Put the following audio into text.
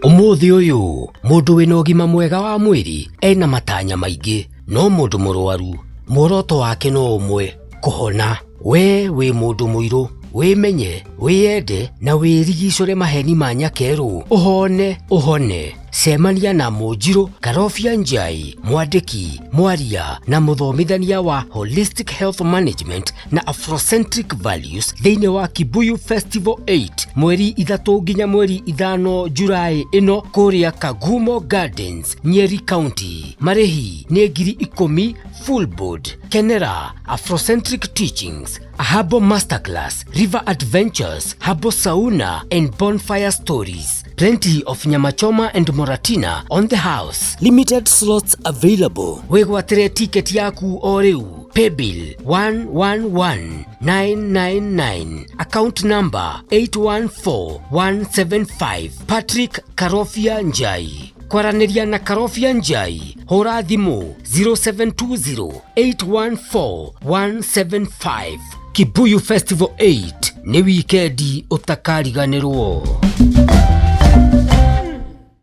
Umuthi uyu mundu wina ugima mwega wa mwiri ena matanya maingi, no mundu murwaru muoroto wake no umwe: kuhona. We wi mundu muiru, wimenye, wiyende na wirigicure maheni ma nyakeru, uhone. Semania na Munjiru Karofia Njai, mwandiki, mwaria na muthomithania wa Holistic Health Management na Afrocentric Values thiini wa Kibuyu Festival 8 mweri 3 nginya mweri 5 Julai ino kuria Kagumo Gardens, Nyeri County. Marihi ni 10,000 full board. Kenera Afrocentric Teachings, a herbal masterclass, river adventures, herbal sauna and bonfire stories. Plenty of nyama choma and moratina on the house. Limited slots available. Wegwatire ticket yaku o riu. Paybill 111999. Account number 814175. Patrick Karofia Njai. Kwaraniria na Karofia Njai, hora thimu 0720814175. Kibuyu Festival 8 ni wikendi utakariganirwo.